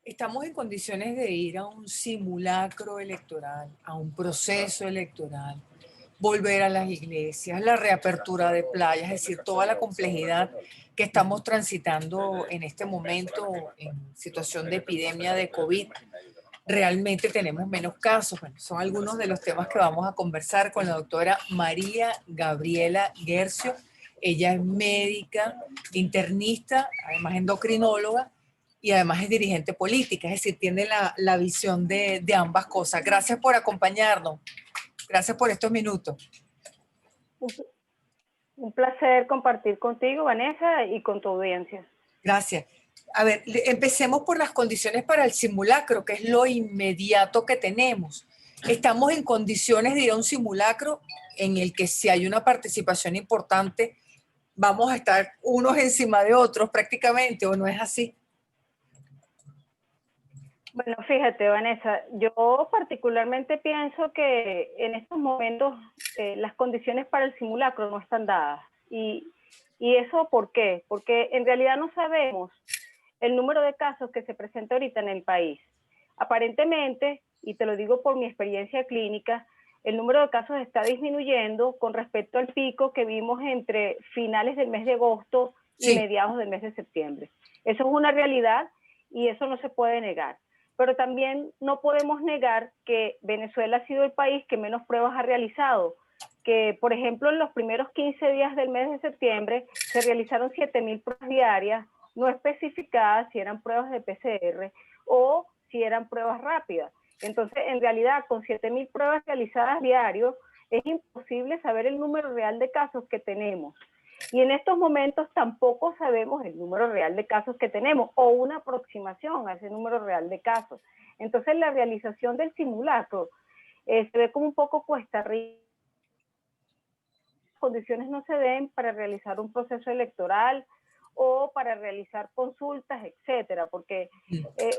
Estamos en condiciones de ir a un simulacro electoral, a un proceso electoral, volver a las iglesias, la reapertura de playas, es decir, toda la complejidad que estamos transitando en este momento en situación de epidemia de COVID. Realmente tenemos menos casos. Bueno, son algunos de los temas que vamos a conversar con la doctora María Gabriela Guercio. Ella es médica, internista, además endocrinóloga y además es dirigente política, es decir, tiene la visión de ambas cosas. Gracias por acompañarnos. Gracias por estos minutos. Un, un placer compartir contigo, Vanessa, y con tu audiencia. Gracias. A ver, empecemos por las condiciones para el simulacro, que es lo inmediato que tenemos. Estamos en condiciones de ir a un simulacro en el que si hay una participación importante, vamos a estar unos encima de otros prácticamente, ¿o no es así? Bueno, fíjate, Vanessa, yo particularmente pienso que en estos momentos las condiciones para el simulacro no están dadas. ¿Y eso por qué? Porque en realidad no sabemos el número de casos que se presenta ahorita en el país. Aparentemente, y te lo digo por mi experiencia clínica, el número de casos está disminuyendo con respecto al pico que vimos entre finales del mes de agosto y Sí. mediados del mes de septiembre. Eso es una realidad y eso no se puede negar. Pero también no podemos negar que Venezuela ha sido el país que menos pruebas ha realizado, que por ejemplo en los primeros 15 días del mes de septiembre se realizaron 7.000 pruebas diarias, no especificadas si eran pruebas de PCR o si eran pruebas rápidas. Entonces, en realidad, con 7.000 pruebas realizadas diario, es imposible saber el número real de casos que tenemos. Y en estos momentos tampoco sabemos el número real de casos que tenemos o una aproximación a ese número real de casos. Entonces, la realización del simulacro se ve como un poco cuesta arriba. Las condiciones no se den para realizar un proceso electoral o para realizar consultas, etcétera, porque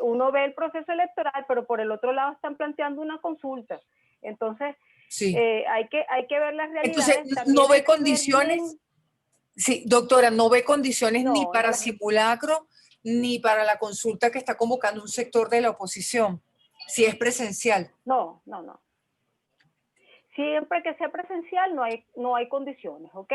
uno ve el proceso electoral, pero por el otro lado están planteando una consulta. Entonces, Sí. hay que ver las realidades. Entonces, también ¿no ve hay que ver condiciones? Sí, doctora, ¿no ve condiciones ni no, para no, simulacro ni para la consulta que está convocando un sector de la oposición, si es presencial? no, no, no. Siempre que sea presencial no hay condiciones, ¿ok?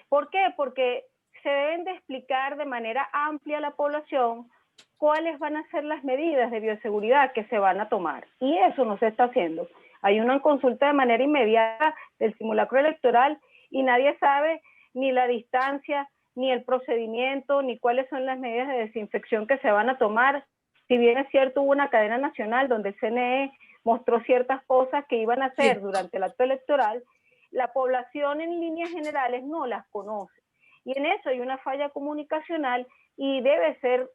¿Por qué? Porque se deben de explicar de manera amplia a la población cuáles van a ser las medidas de bioseguridad que se van a tomar. Y eso no se está haciendo. Hay una consulta de manera inmediata del simulacro electoral y nadie sabe ni la distancia, ni el procedimiento, ni cuáles son las medidas de desinfección que se van a tomar. Si bien es cierto, hubo una cadena nacional donde el CNE mostró ciertas cosas que iban a hacer Sí. durante el acto electoral, la población en líneas generales no las conoce. Y en eso hay una falla comunicacional y debe ser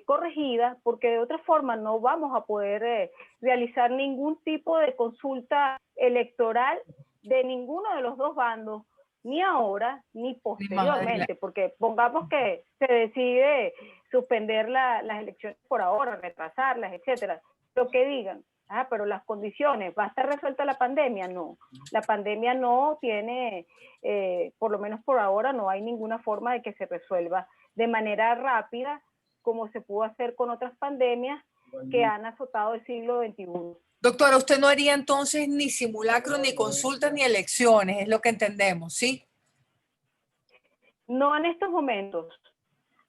corregida, porque de otra forma no vamos a poder realizar ningún tipo de consulta electoral de ninguno de los dos bandos, ni ahora ni Ni más adelante. posteriormente, porque pongamos que se decide suspender las elecciones por ahora, retrasarlas, etcétera, lo que digan. Pero las condiciones, ¿va a estar resuelta la pandemia? No, la pandemia no tiene, por lo menos por ahora, no hay ninguna forma de que se resuelva de manera rápida, como se pudo hacer con otras pandemias que han azotado el siglo XXI. Doctora, usted no haría entonces ni simulacro, ni consultas, ni elecciones, es lo que entendemos, ¿sí? No en estos momentos.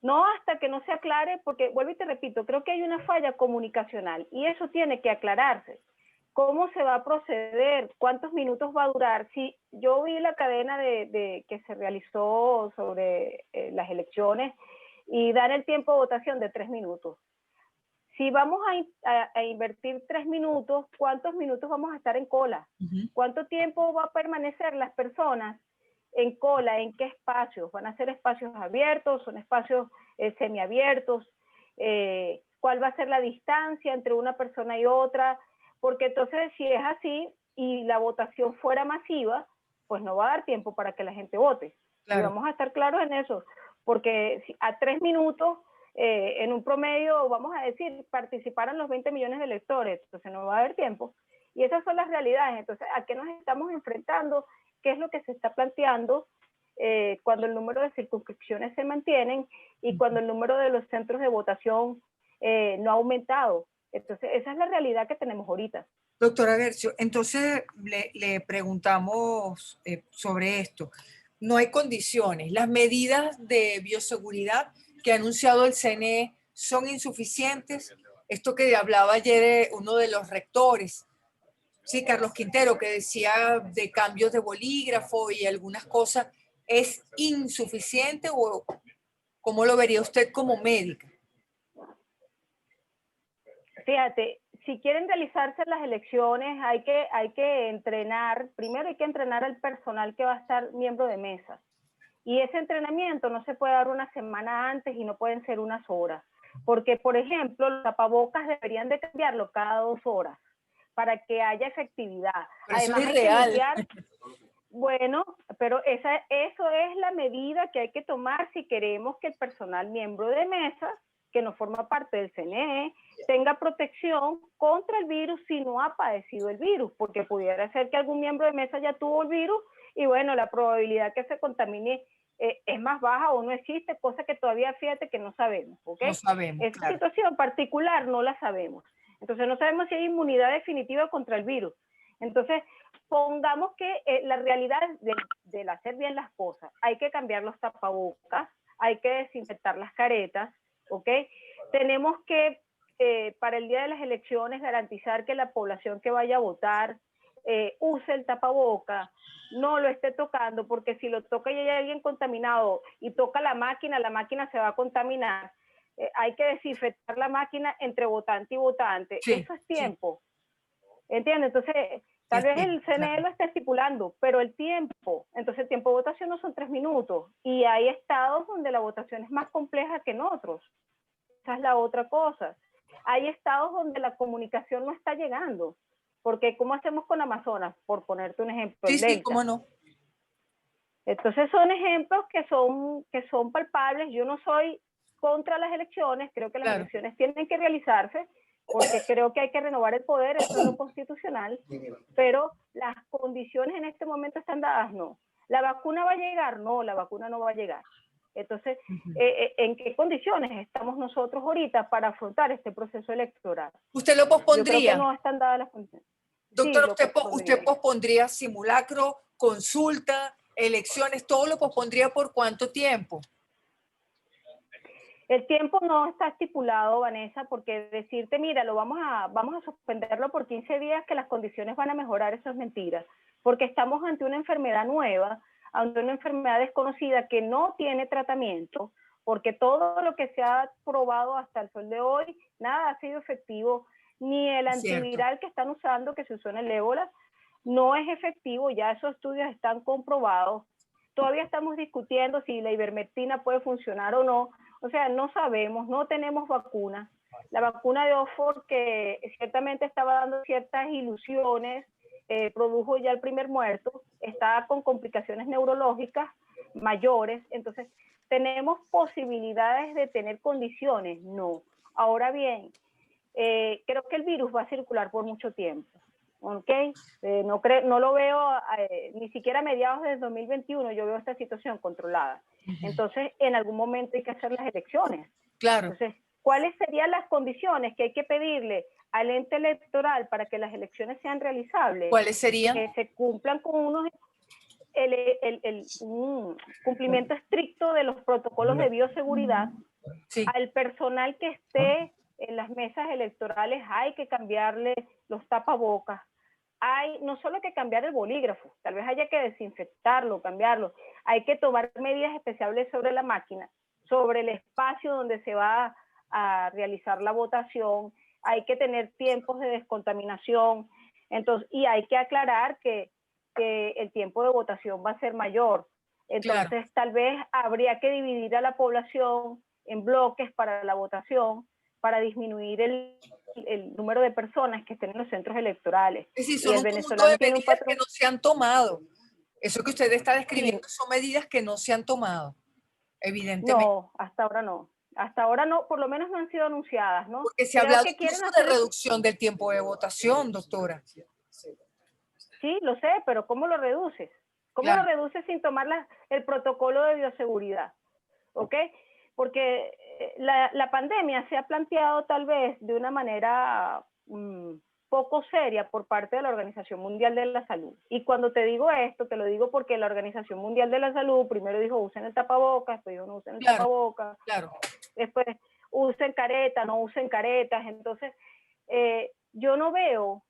No hasta que no se aclare, porque vuelvo y te repito, creo que hay una falla comunicacional y eso tiene que aclararse. ¿Cómo se va a proceder? ¿Cuántos minutos va a durar? Si yo vi la cadena que se realizó sobre las elecciones y dan el tiempo de votación de 3 minutos. Si vamos a invertir 3 minutos, ¿cuántos minutos vamos a estar en cola? ¿Cuánto tiempo va a permanecer las personas en cola? ¿En qué espacios? ¿Van a ser espacios abiertos? ¿Son espacios semiabiertos? ¿Cuál va a ser la distancia entre una persona y otra? Porque entonces si es así y la votación fuera masiva, pues no va a dar tiempo para que la gente vote. Claro. Y vamos a estar claros en eso, porque a 3 minutos, en un promedio, vamos a decir, participaron los 20 millones de electores, entonces no va a haber tiempo. Y esas son las realidades. Entonces, ¿a qué nos estamos enfrentando? ¿Qué es lo que se está planteando cuando el número de circunscripciones se mantienen y cuando el número de los centros de votación no ha aumentado. Entonces, esa es la realidad que tenemos ahorita. Doctora Gercio, entonces le preguntamos sobre esto. No hay condiciones. Las medidas de bioseguridad que ha anunciado el CNE son insuficientes. Esto que hablaba ayer uno de los rectores, sí, Carlos Quintero, que decía de cambios de bolígrafo y algunas cosas, ¿es insuficiente o cómo lo vería usted como médica? Fíjate, si quieren realizarse las elecciones, hay que entrenar, primero hay que entrenar al personal que va a estar miembro de mesas. Y ese entrenamiento no se puede dar una semana antes y no pueden ser unas horas. Porque, por ejemplo, los tapabocas deberían de cambiarlo cada 2 horas para que haya efectividad. Pero Además, eso es hay que irreal. limpiar. Bueno, pero eso es la medida que hay que tomar si queremos que el personal miembro de mesa, que no forma parte del CNE, tenga protección contra el virus si no ha padecido el virus, porque pudiera ser que algún miembro de mesa ya tuvo el virus y bueno, la probabilidad que se contamine es más baja o no existe, cosa que todavía fíjate que no sabemos, ¿ok? No sabemos, Esta claro. situación particular no la sabemos. Entonces no sabemos si hay inmunidad definitiva contra el virus. Entonces, pongamos que la realidad del hacer bien las cosas, hay que cambiar los tapabocas, hay que desinfectar las caretas, ¿ok? Tenemos que, para el día de las elecciones, garantizar que la población que vaya a votar use el tapaboca, no lo esté tocando, porque si lo toca y hay alguien contaminado y toca la máquina se va a contaminar. Hay que desinfectar la máquina entre votante y votante. Sí, Eso es tiempo. Sí. ¿Entiendes? Entonces, tal vez el CNE claro. lo está estipulando, pero el tiempo, entonces el tiempo de votación no son 3 minutos. Y hay estados donde la votación es más compleja que en otros. Esa es la otra cosa. Hay estados donde la comunicación no está llegando. Porque ¿cómo hacemos con Amazonas? Por ponerte un ejemplo, Sí, el sí, Delta. cómo no. Entonces son ejemplos que son palpables. Yo no soy contra las elecciones, creo que las elecciones tienen que realizarse, porque creo que hay que renovar el poder, eso es lo constitucional, pero las condiciones en este momento están dadas, no. ¿La vacuna va a llegar? No, la vacuna no va a llegar. Entonces, ¿en qué condiciones estamos nosotros ahorita para afrontar este proceso electoral? ¿Usted lo pospondría? Yo creo que no están dadas las condiciones. Doctora, Sí, ¿usted pospondría simulacro, consulta, elecciones, todo lo pospondría por cuánto tiempo? El tiempo no está estipulado, Vanessa, porque decirte, mira, vamos a suspenderlo por 15 días, que las condiciones van a mejorar, eso es mentira. Porque estamos ante una enfermedad nueva, ante una enfermedad desconocida que no tiene tratamiento, porque todo lo que se ha probado hasta el sol de hoy, nada ha sido efectivo, ni el antiviral que están usando, que se usó en el ébola, no es efectivo, ya esos estudios están comprobados. Todavía estamos discutiendo si la ivermectina puede funcionar o no. O sea, no sabemos, no tenemos vacuna. La vacuna de Oxford, que ciertamente estaba dando ciertas ilusiones, produjo ya el primer muerto, está con complicaciones neurológicas mayores. Entonces, ¿tenemos posibilidades de tener condiciones? No. Ahora bien, creo que el virus va a circular por mucho tiempo. ¿Ok? No lo veo ni siquiera a mediados del 2021, yo veo esta situación controlada. Entonces, en algún momento hay que hacer las elecciones. Claro. Entonces, ¿cuáles serían las condiciones que hay que pedirle al ente electoral para que las elecciones sean realizables? ¿Cuáles serían? Que se cumplan con un cumplimiento estricto de los protocolos de bioseguridad. Sí. Al personal que esté en las mesas electorales hay que cambiarle los tapabocas. Hay no solo que cambiar el bolígrafo, tal vez haya que desinfectarlo, cambiarlo. Hay que tomar medidas especiales sobre la máquina, sobre el espacio donde se va a realizar la votación. Hay que tener tiempos de descontaminación. Entonces, y hay que aclarar que el tiempo de votación va a ser mayor. Entonces, tal vez habría que dividir a la población en bloques para la votación, para disminuir el número de personas que estén en los centros electorales. Es decir, Y son el un conjunto de venezolano tiene un medidas patrón. que no se han tomado. Eso que usted está describiendo son medidas que no se han tomado, evidentemente. No, hasta ahora no. Hasta ahora no, por lo menos no han sido anunciadas, ¿no? Porque se ha Creo hablado que quieren incluso de hacer. reducción del tiempo de votación, doctora. Sí, lo sé, pero ¿cómo lo reduces? ¿Cómo lo reduces sin tomar el protocolo de bioseguridad? ¿Ok? Porque la pandemia se ha planteado tal vez de una manera poco seria por parte de la Organización Mundial de la Salud. Y cuando te digo esto, te lo digo porque la Organización Mundial de la Salud primero dijo usen el tapabocas, después dijo no usen el tapabocas, después usen careta, no usen caretas. Entonces, yo no veo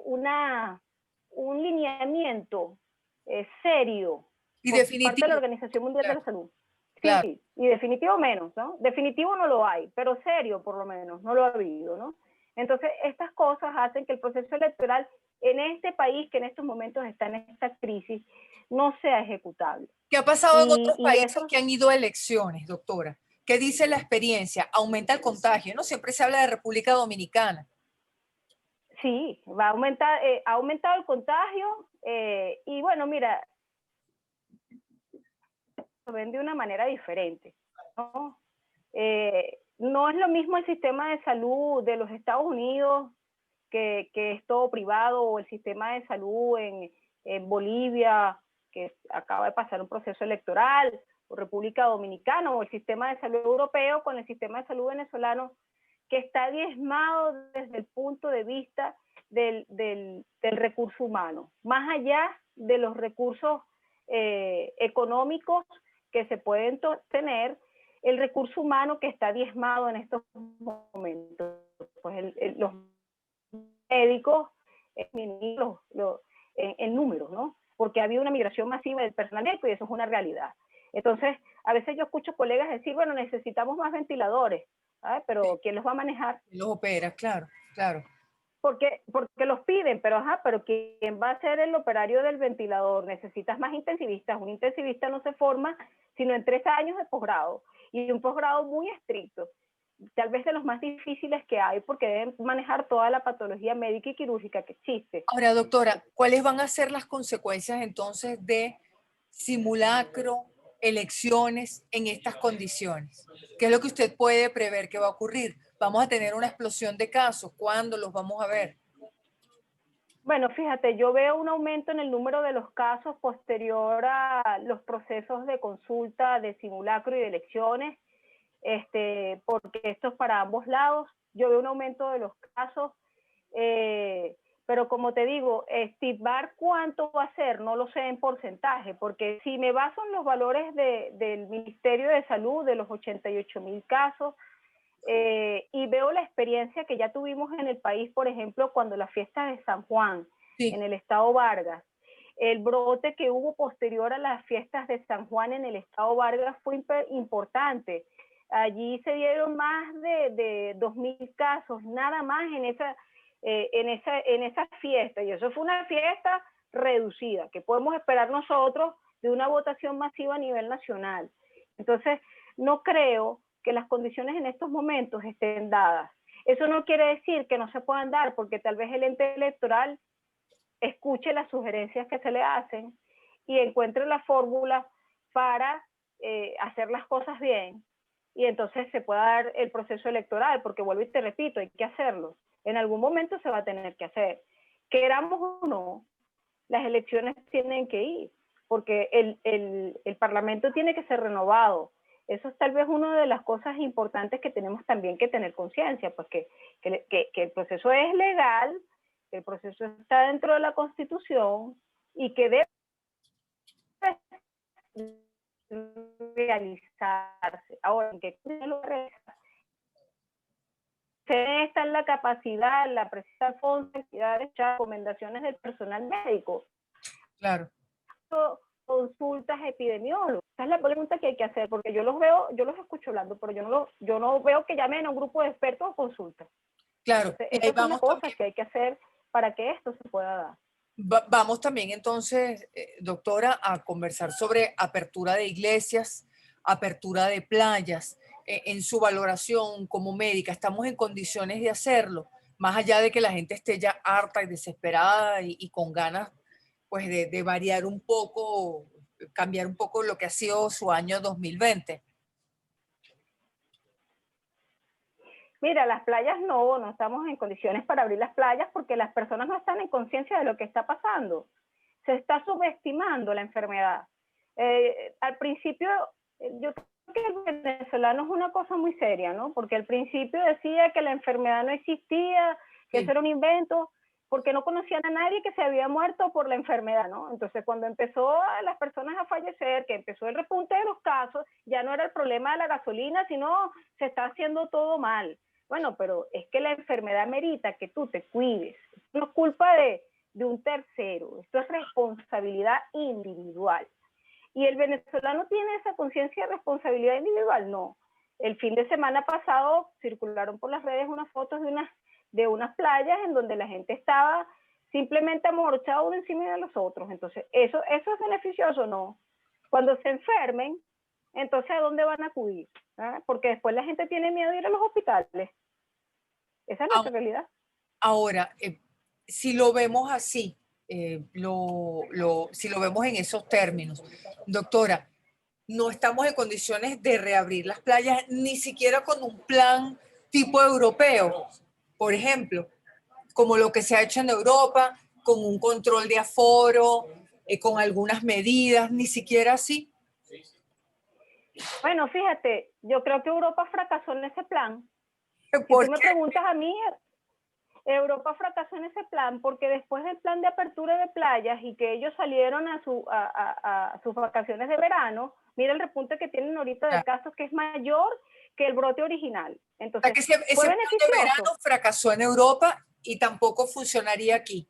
un lineamiento serio y por definitivo, parte de la Organización Mundial de la Salud. Claro. Sí, y definitivo menos, ¿no? Definitivo no lo hay, pero serio por lo menos, no lo ha habido, ¿no? Entonces, estas cosas hacen que el proceso electoral en este país, que en estos momentos está en esta crisis, no sea ejecutable. ¿Qué ha pasado en otros Y países eso, que han ido a elecciones, doctora? ¿Qué dice la experiencia? ¿Aumenta el contagio? No siempre se habla de República Dominicana. sí, va a aumentar, ha aumentado el contagio y bueno, mira, lo ven de una manera diferente, ¿no? No es lo mismo el sistema de salud de los Estados Unidos, que es todo privado, o el sistema de salud en Bolivia, que acaba de pasar un proceso electoral, o República Dominicana, o el sistema de salud europeo con el sistema de salud venezolano, que está diezmado desde el punto de vista del recurso humano, más allá de los recursos económicos que se pueden tener, el recurso humano que está diezmado en estos momentos. Pues los médicos en números, ¿no? Porque ha habido una migración masiva del personal médico y eso es una realidad. Entonces, a veces yo escucho colegas decir, bueno, necesitamos más ventiladores, ¿sabes? Pero Sí. ¿quién los va a manejar? Los opera, claro, claro. Porque los piden, pero ¿quién va a ser el operario del ventilador? Necesitas más intensivistas. Un intensivista no se forma sino en 3 años de posgrado, y un posgrado muy estricto, tal vez de los más difíciles que hay, porque deben manejar toda la patología médica y quirúrgica que existe. Ahora, doctora, ¿cuáles van a ser las consecuencias entonces de simulacro, elecciones en estas condiciones? ¿Qué es lo que usted puede prever que va a ocurrir? ¿Vamos a tener una explosión de casos? ¿Cuándo los vamos a ver? Bueno, fíjate, yo veo un aumento en el número de los casos posterior a los procesos de consulta, de simulacro y de elecciones, porque esto es para ambos lados. Yo veo un aumento de los casos, pero como te digo, estimar cuánto va a ser, no lo sé en porcentaje, porque si me baso en los valores del Ministerio de Salud, de los 88,000 casos, y veo la experiencia que ya tuvimos en el país, por ejemplo, cuando la fiesta de San Juan, Sí. en el estado Vargas, el brote que hubo posterior a las fiestas de San Juan en el estado Vargas fue importante. Allí se dieron más de 2,000 casos, nada más en esa fiesta, y eso fue una fiesta reducida, que podemos esperar nosotros de una votación masiva a nivel nacional. Entonces, no creo que las condiciones en estos momentos estén dadas. Eso no quiere decir que no se puedan dar, porque tal vez el ente electoral escuche las sugerencias que se le hacen y encuentre la fórmula para hacer las cosas bien, y entonces se pueda dar el proceso electoral, porque vuelvo y te repito, hay que hacerlo. En algún momento se va a tener que hacer. Queramos o no, las elecciones tienen que ir, porque el Parlamento tiene que ser renovado. Eso es tal vez una de las cosas importantes que tenemos también que tener conciencia, pues que el proceso es legal, que el proceso está dentro de la Constitución y que debe realizarse. Ahora, ¿en qué lo realiza? Está en la capacidad, la precisa cantidad de recomendaciones del personal médico. Claro. Consultas epidemiólogos. Esa es la pregunta que hay que hacer, porque yo los escucho hablando, pero yo no veo que llamen a un grupo de expertos a consultas. Claro. Entonces, esa es una cosa que hay que hacer para que esto se pueda dar. Vamos también entonces, doctora, a conversar sobre apertura de iglesias, apertura de playas. En su valoración como médica, ¿estamos en condiciones de hacerlo? Más allá de que la gente esté ya harta y desesperada y con ganas pues de variar un poco, cambiar un poco lo que ha sido su año 2020. Mira, las playas no estamos en condiciones para abrir las playas porque las personas no están en conciencia de lo que está pasando. Se está subestimando la enfermedad. Al principio, yo creo que el venezolano es una cosa muy seria, ¿no? Porque al principio decía que la enfermedad no existía, que eso era un invento, porque no conocían a nadie que se había muerto por la enfermedad, ¿no? Entonces, cuando empezó a las personas a fallecer, que empezó el repunte de los casos, ya no era el problema de la gasolina, sino se está haciendo todo mal. Bueno, pero es que la enfermedad merita que tú te cuides. No es culpa de un tercero, esto es responsabilidad individual. ¿Y el venezolano tiene esa conciencia de responsabilidad individual? No. El fin de semana pasado circularon por las redes unas fotos de unas playas en donde la gente estaba simplemente amorchada uno encima de los otros. Entonces, ¿eso es beneficioso? No. Cuando se enfermen, entonces ¿a dónde van a acudir? ¿Ah? Porque después la gente tiene miedo de ir a los hospitales. Esa es nuestra realidad. Ahora, si lo vemos así, si lo vemos en esos términos, doctora, no estamos en condiciones de reabrir las playas, ni siquiera con un plan tipo europeo, por ejemplo, como lo que se ha hecho en Europa, con un control de aforo, con algunas medidas, ni siquiera así. Bueno, fíjate, yo creo que Europa fracasó en ese plan. Si tú me ¿Por qué? preguntas a mí, Europa fracasó en ese plan porque después del plan de apertura de playas y que ellos salieron a sus vacaciones de verano, mira el repunte que tienen ahorita de casos, que es mayor que el brote original. O sea, Entonces, que ese ¿fue plan de beneficioso? verano fracasó en Europa y tampoco funcionaría aquí.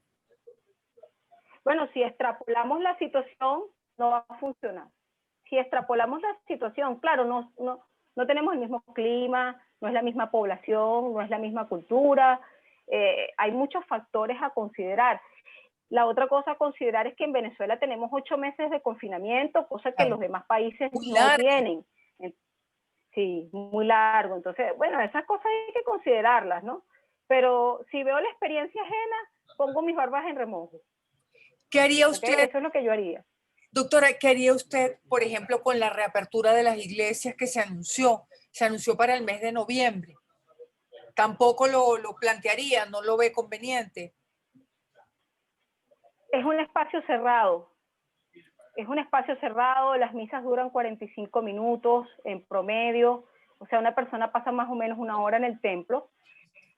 Bueno, si extrapolamos la situación, no va a funcionar. Si extrapolamos la situación, claro, no tenemos el mismo clima, no es la misma población, no es la misma cultura, hay muchos factores a considerar. La otra cosa a considerar es que en Venezuela tenemos 8 meses de confinamiento, cosa que los demás países Muy no largo. tienen. Sí, muy largo. Entonces, bueno, esas cosas hay que considerarlas, ¿no? Pero si veo la experiencia ajena, pongo mis barbas en remojo. ¿Qué haría ¿Okay? usted, Eso es lo que yo haría. doctora, qué haría usted, por ejemplo, con la reapertura de las iglesias que se anunció? Se anunció para el mes de noviembre. Tampoco lo plantearía, no lo ve conveniente. Es un espacio cerrado. Es un espacio cerrado, las misas duran 45 minutos en promedio, o sea, una persona pasa más o menos una hora en el templo,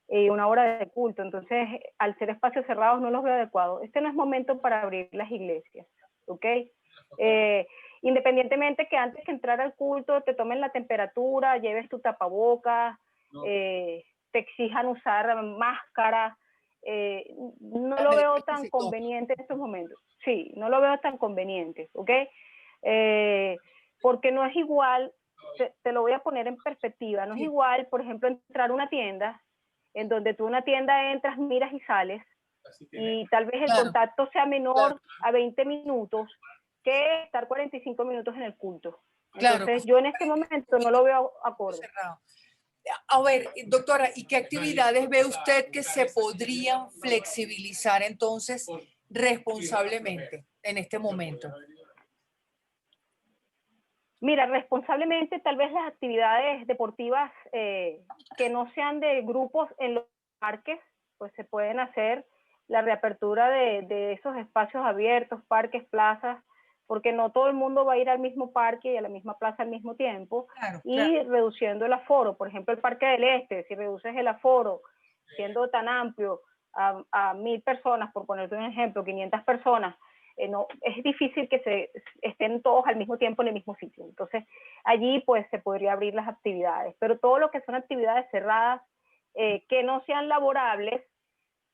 una hora de culto, entonces al ser espacios cerrados no los veo adecuados. Este no es momento para abrir las iglesias, ¿ok? Independientemente que antes que entrar al culto te tomen la temperatura, lleves tu tapabocas, te exijan usar máscara, no lo veo tan conveniente en estos momentos. Sí, no lo veo tan conveniente, ¿ok? Porque no es igual, te lo voy a poner en perspectiva, no es igual, por ejemplo, entrar a una tienda, en donde tú una tienda entras, miras y sales, y tal vez el contacto sea menor a 20 minutos que estar 45 minutos en el culto. Entonces, yo en este momento no lo veo acorde. A ver, doctora, ¿y qué actividades ve usted que se podrían flexibilizar entonces responsablemente en este momento? Mira, responsablemente tal vez las actividades deportivas que no sean de grupos en los parques, pues se pueden hacer la reapertura de esos espacios abiertos, parques, plazas, porque no todo el mundo va a ir al mismo parque y a la misma plaza al mismo tiempo, y reduciendo el aforo. Por ejemplo, el Parque del Este, si reduces el aforo siendo tan amplio a 1000 personas, por ponerte un ejemplo, 500 personas, no, es difícil que estén todos al mismo tiempo en el mismo sitio. Entonces, allí pues se podría abrir las actividades, pero todo lo que son actividades cerradas, que no sean laborables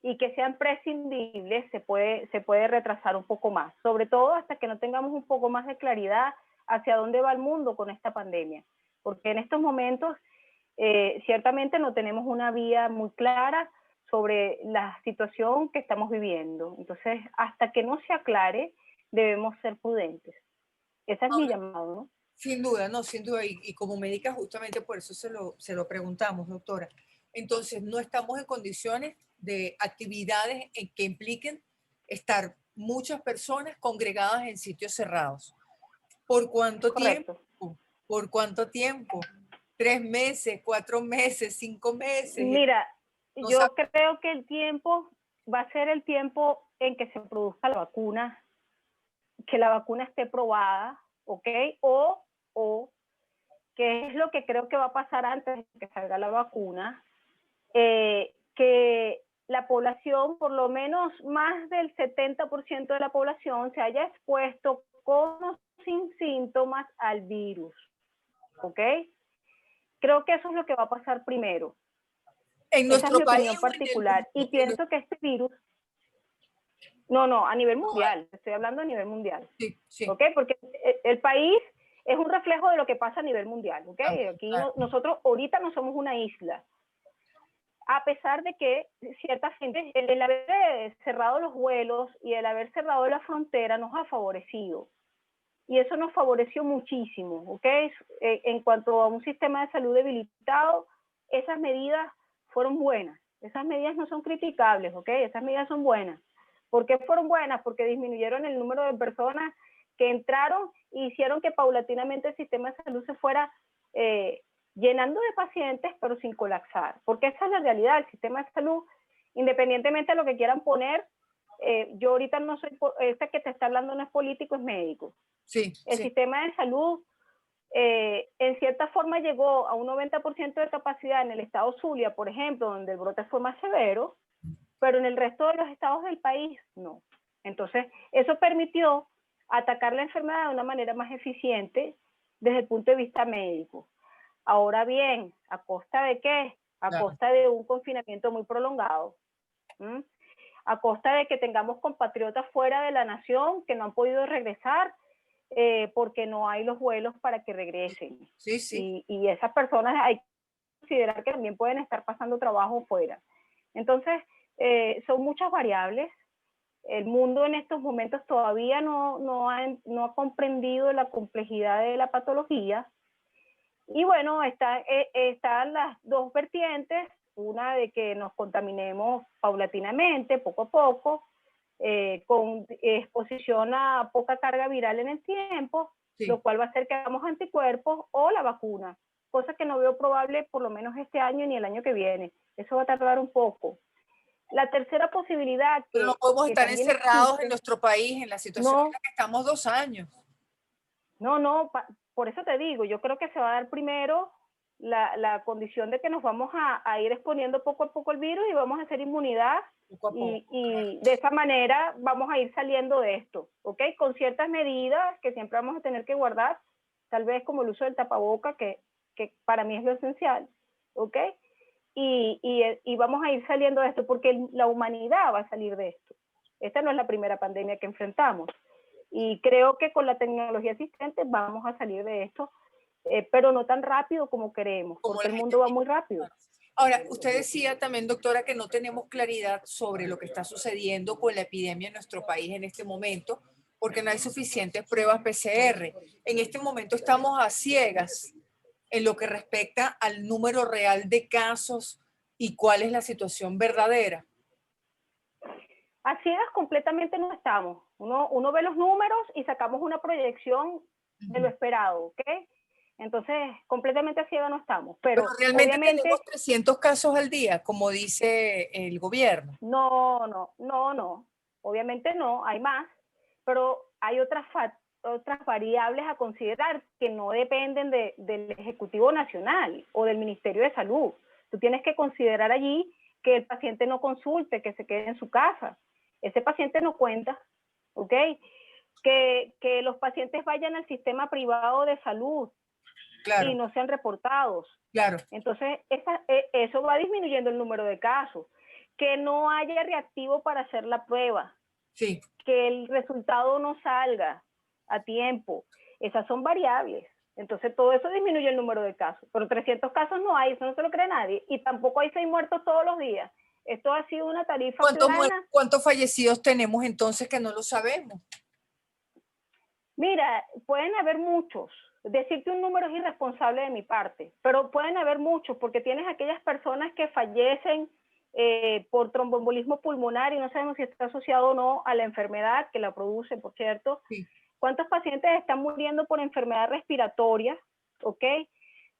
y que sean prescindibles, se puede retrasar un poco más, sobre todo hasta que no tengamos un poco más de claridad hacia dónde va el mundo con esta pandemia, porque en estos momentos ciertamente no tenemos una vía muy clara sobre la situación que estamos viviendo. Entonces, hasta que no se aclare, debemos ser prudentes. Ese es mi llamado, ¿no? Sin duda, no, sin duda. Y como médica, justamente por eso se lo preguntamos, doctora. Entonces, no estamos en condiciones de actividades que impliquen estar muchas personas congregadas en sitios cerrados. ¿Por cuánto Correcto. tiempo? ¿Por cuánto tiempo? ¿3 meses, 4 meses, 5 meses? Mira, No yo sabemos. creo que el tiempo va a ser el tiempo en que se produzca la vacuna, que la vacuna esté probada, ¿ok? O que es lo que creo que va a pasar antes de que salga la vacuna, que la población, por lo menos más del 70% de la población, se haya expuesto con o sin síntomas al virus, ¿ok? Creo que eso es lo que va a pasar primero. ¿En Esa es nuestro mi país opinión o en el particular. Y mundo? pienso que este virus, no, a nivel mundial, estoy hablando a nivel mundial, Sí, sí. ¿ok? Porque el país es un reflejo de lo que pasa a nivel mundial, ¿ok? Aquí nosotros ahorita no somos una isla. A pesar de que cierta gente, el haber cerrado los vuelos y el haber cerrado la frontera nos ha favorecido. Y eso nos favoreció muchísimo, ¿ok? En cuanto a un sistema de salud debilitado, esas medidas fueron buenas. Esas medidas no son criticables, ¿ok? Esas medidas son buenas. ¿Por qué fueron buenas? Porque disminuyeron el número de personas que entraron e hicieron que paulatinamente el sistema de salud se fuera llenando de pacientes, pero sin colapsar. Porque esa es la realidad. El sistema de salud, independientemente de lo que quieran poner, yo ahorita no soy, este que te está hablando no es político, es médico. Sí, El sistema de salud, en cierta forma, llegó a un 90% de capacidad en el estado Zulia, por ejemplo, donde el brote fue más severo, pero en el resto de los estados del país no. Entonces, eso permitió atacar la enfermedad de una manera más eficiente desde el punto de vista médico. Ahora bien, ¿a costa de qué? A costa de un confinamiento muy prolongado. A costa de que tengamos compatriotas fuera de la nación que no han podido regresar porque no hay los vuelos para que regresen. Sí, sí. Y esas personas hay que considerar que también pueden estar pasando trabajo fuera. Entonces, son muchas variables. El mundo en estos momentos todavía no ha comprendido la complejidad de la patología. Y bueno, están las dos vertientes, una de que nos contaminemos paulatinamente, poco a poco, con exposición a poca carga viral en el tiempo, Sí. lo cual va a hacer que hagamos anticuerpos, o la vacuna, cosa que no veo probable por lo menos este año ni el año que viene. Eso va a tardar un poco. La tercera posibilidad Pero no podemos estar encerrados existe, en nuestro país en la situación en no, la que estamos 2 años. por eso te digo, yo creo que se va a dar primero la condición de que nos vamos a ir exponiendo poco a poco el virus y vamos a hacer inmunidad Poco a poco, y de esa manera vamos a ir saliendo de esto, ¿ok? Con ciertas medidas que siempre vamos a tener que guardar, tal vez como el uso del tapaboca, que para mí es lo esencial, ¿ok? Y vamos a ir saliendo de esto porque la humanidad va a salir de esto. Esta no es la primera pandemia que enfrentamos. Y creo que con la tecnología existente vamos a salir de esto, pero no tan rápido como queremos, porque el mundo va muy rápido. Ahora, usted decía también, doctora, que no tenemos claridad sobre lo que está sucediendo con la epidemia en nuestro país en este momento, porque no hay suficientes pruebas PCR. En este momento estamos a ciegas en lo que respecta al número real de casos y cuál es la situación verdadera. A ciegas completamente no estamos. Uno ve los números y sacamos una proyección de lo esperado, ¿ok? Entonces, completamente a ciegas no estamos. Pero realmente obviamente tenemos 300 casos al día, como dice el gobierno. no. Obviamente no, hay más, pero hay otras variables a considerar que no dependen del Ejecutivo Nacional o del Ministerio de Salud. Tú tienes que considerar allí que el paciente no consulte, que se quede en su casa. Ese paciente no cuenta, ¿ok? Que los pacientes vayan al sistema privado de salud, Claro, y no sean reportados. claro. Entonces, eso va disminuyendo el número de casos. Que no haya reactivo para hacer la prueba. Sí. Que el resultado no salga a tiempo. Esas son variables. Entonces, todo eso disminuye el número de casos. Pero 300 casos no hay, eso no se lo cree nadie. Y tampoco hay 6 muertos todos los días. Esto ha sido una tarifa plana. ¿Cuántos fallecidos tenemos entonces que no lo sabemos? Mira, pueden haber muchos. Decirte un número es irresponsable de mi parte, pero pueden haber muchos porque tienes aquellas personas que fallecen por tromboembolismo pulmonar y no sabemos si está asociado o no a la enfermedad que la produce, por cierto. Sí. ¿Cuántos pacientes están muriendo por enfermedad respiratoria? ¿Ok?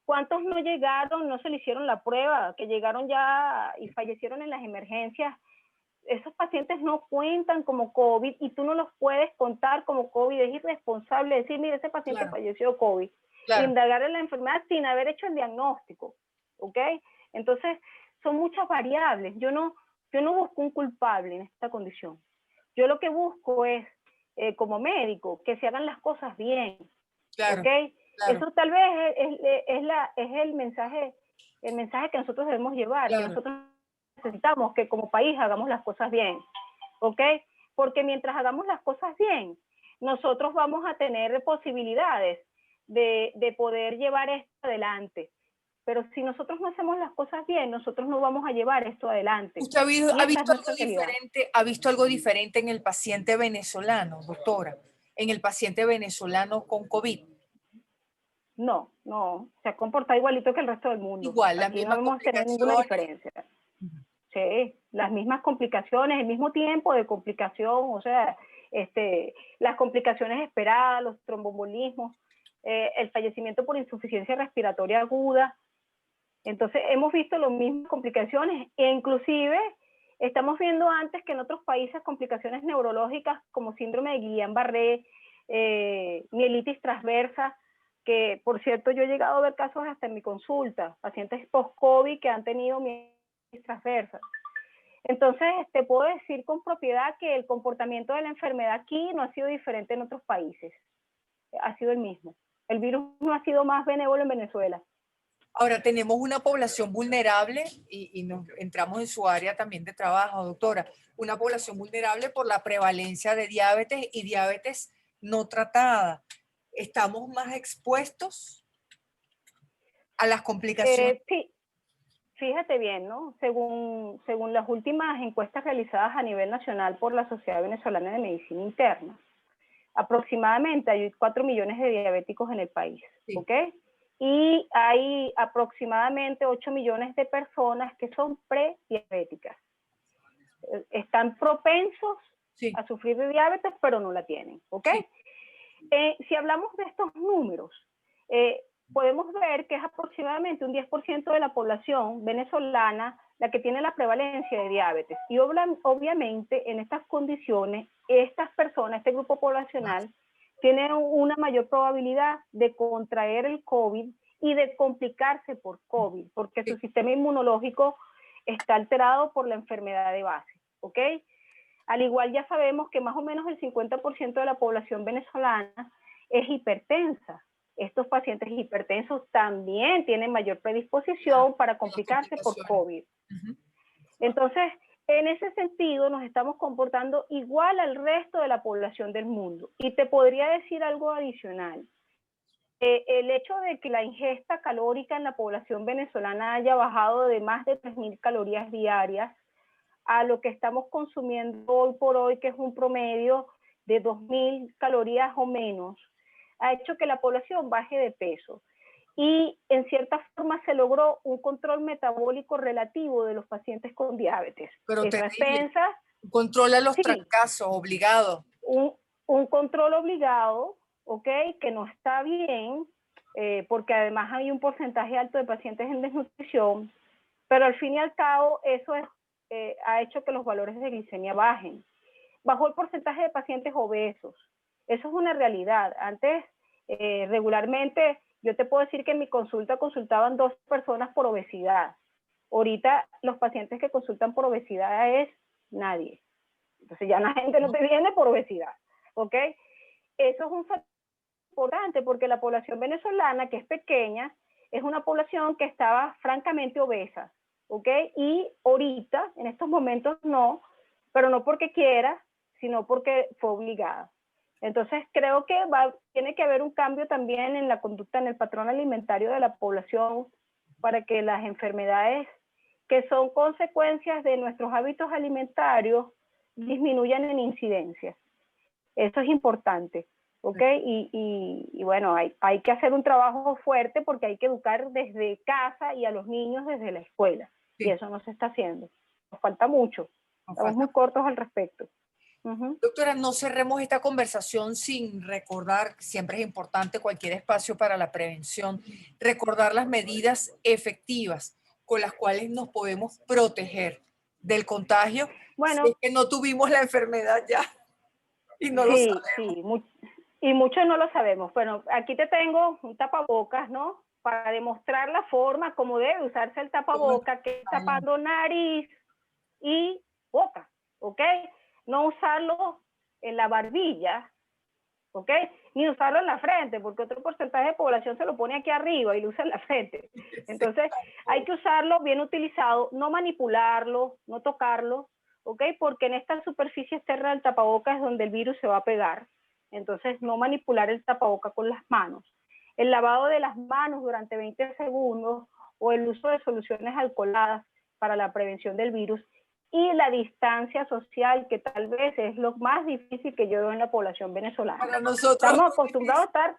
¿Cuántos no llegaron, no se le hicieron la prueba, que llegaron ya y fallecieron en las emergencias? Esos pacientes no cuentan como COVID y tú no los puedes contar como COVID. Es irresponsable decir, mira, ese paciente falleció de COVID. Claro. indagar en la enfermedad sin haber hecho el diagnóstico, ¿ok? Entonces, son muchas variables. Yo no busco un culpable en esta condición. Yo lo que busco es, como médico, que se hagan las cosas bien, Claro, ¿ok? claro, Eso tal vez es el mensaje que nosotros debemos llevar, que claro. nosotros necesitamos que como país hagamos las cosas bien, ¿ok? Porque mientras hagamos las cosas bien, nosotros vamos a tener posibilidades de poder llevar esto adelante. Pero si nosotros no hacemos las cosas bien, nosotros no vamos a llevar esto adelante. ¿Usted Y ha esa es visto nuestra algo realidad. diferente, ha visto algo diferente en el paciente venezolano, doctora? En el paciente venezolano con COVID. No, se comporta igualito que el resto del mundo. Igual, las Aquí no mismas vamos a tener ninguna complicaciones. diferencia. Sí, las mismas complicaciones, el mismo tiempo de complicación, o sea, las complicaciones esperadas, los tromboembolismos, el fallecimiento por insuficiencia respiratoria aguda. Entonces, hemos visto las mismas complicaciones e inclusive estamos viendo antes que en otros países complicaciones neurológicas como síndrome de Guillain-Barré, mielitis transversa, que por cierto yo he llegado a ver casos hasta en mi consulta, pacientes post-COVID que han tenido mielitis transversa. Entonces, te puedo decir con propiedad que el comportamiento de la enfermedad aquí no ha sido diferente en otros países, ha sido el mismo. El virus no ha sido más benévolo en Venezuela. Ahora tenemos una población vulnerable y nos entramos en su área también de trabajo, doctora, una población vulnerable por la prevalencia de diabetes y diabetes no tratada. ¿Estamos más expuestos a las complicaciones? Sí, fíjate bien, ¿no? Según las últimas encuestas realizadas a nivel nacional por la Sociedad Venezolana de Medicina Interna, aproximadamente hay 4 millones de diabéticos en el país, Sí. ¿ok? Y hay aproximadamente 8 millones de personas que son prediabéticas. Están propensos Sí, a sufrir de diabetes, pero no la tienen, ¿ok? sí. Si hablamos de estos números, podemos ver que es aproximadamente un 10% de la población venezolana la que tiene la prevalencia de diabetes. Y obviamente en estas condiciones, estas personas, este grupo poblacional, tienen una mayor probabilidad de contraer el COVID y de complicarse por COVID, porque su sistema inmunológico está alterado por la enfermedad de base, ¿ok? Al igual ya sabemos que más o menos el 50% de la población venezolana es hipertensa. Estos pacientes hipertensos también tienen mayor predisposición para complicarse por COVID. Entonces, en ese sentido, nos estamos comportando igual al resto de la población del mundo. Y te podría decir algo adicional. El hecho de que la ingesta calórica en la población venezolana haya bajado de más de 3.000 calorías diarias a lo que estamos consumiendo hoy por hoy, que es un promedio de 2.000 calorías o menos, ha hecho que la población baje de peso. Y en cierta forma se logró un control metabólico relativo de los pacientes con diabetes. Pero Esas terrible. expensas, Controla los sí, trancazos, obligado. un control obligado, ¿ok? Que no está bien, porque además hay un porcentaje alto de pacientes en desnutrición, pero al fin y al cabo eso ha hecho que los valores de glicemia bajen. Bajó el porcentaje de pacientes obesos. Eso es una realidad. Antes, regularmente, yo te puedo decir que en mi consulta consultaban 2 personas por obesidad. Ahorita los pacientes que consultan por obesidad es nadie. Entonces ya la gente no te viene por obesidad, ¿ok? Eso es un factor importante porque la población venezolana, que es pequeña, es una población que estaba francamente obesa, ¿ok? Y ahorita, en estos momentos no, pero no porque quiera, sino porque fue obligada. Entonces creo que tiene que haber un cambio también en la conducta, en el patrón alimentario de la población para que las enfermedades que son consecuencias de nuestros hábitos alimentarios disminuyan en incidencia. Eso es importante, ¿ok? Y bueno, hay que hacer un trabajo fuerte porque hay que educar desde casa y a los niños desde la escuela. Sí. Y eso no se está haciendo. Nos falta mucho. Estamos muy cortos al respecto. Doctora, no cerremos esta conversación sin recordar, siempre es importante cualquier espacio para la prevención, recordar las medidas efectivas con las cuales nos podemos proteger del contagio si es Bueno, que no tuvimos la enfermedad ya y no lo sí, sabemos. Y muchos no lo sabemos. Bueno, aquí te tengo un tapabocas, ¿no? Para demostrar la forma como debe usarse el tapabocas, que es tapando nariz y boca, ¿ok? No usarlo en la barbilla, ¿ok? Ni usarlo en la frente, porque otro porcentaje de población se lo pone aquí arriba y lo usa en la frente. Entonces, hay que usarlo bien utilizado, no manipularlo, no tocarlo, ¿ok? Porque en esta superficie externa del tapabocas es donde el virus se va a pegar. Entonces, no manipular el tapabocas con las manos. El lavado de las manos durante 20 segundos o el uso de soluciones alcoholadas para la prevención del virus y la distancia social, que tal vez es lo más difícil que yo veo en la población venezolana. Para nosotros estamos acostumbrados a estar,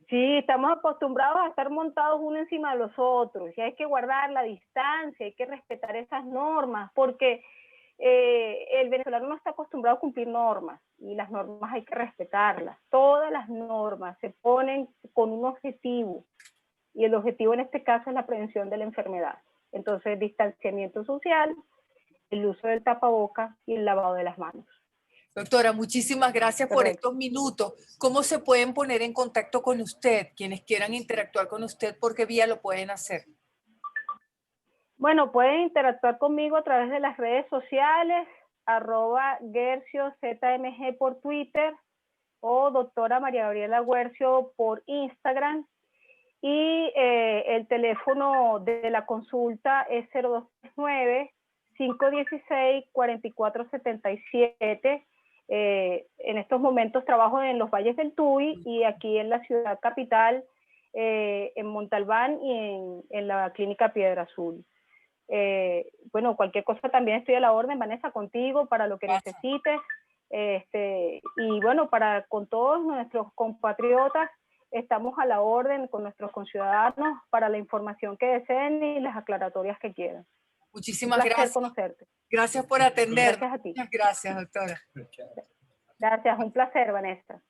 sí, estamos acostumbrados a estar montados uno encima de los otros, y hay que guardar la distancia, hay que respetar esas normas, porque el venezolano no está acostumbrado a cumplir normas, y las normas hay que respetarlas. Todas las normas se ponen con un objetivo, y el objetivo en este caso es la prevención de la enfermedad. Entonces, distanciamiento social, el uso del tapaboca y el lavado de las manos. Doctora, muchísimas gracias por estos minutos. ¿Cómo se pueden poner en contacto con usted? Quienes quieran interactuar con usted, ¿por qué vía lo pueden hacer? Bueno, pueden interactuar conmigo a través de las redes sociales, @GercioZMG por Twitter o doctora María Gabriela Guercio por Instagram. Y el teléfono de la consulta es 0239-516-4477. En estos momentos trabajo en los Valles del Tuy y aquí en la ciudad capital, en Montalbán y en la clínica Piedra Azul. Bueno, cualquier cosa también estoy a la orden, Vanessa, contigo para lo que necesites. Y bueno, con todos nuestros compatriotas estamos a la orden con nuestros conciudadanos para la información que deseen y las aclaratorias que quieran. Muchísimas gracias. Conocerte. Gracias por atender. Gracias a ti. Muchas gracias, doctora. Gracias, un placer, Vanessa.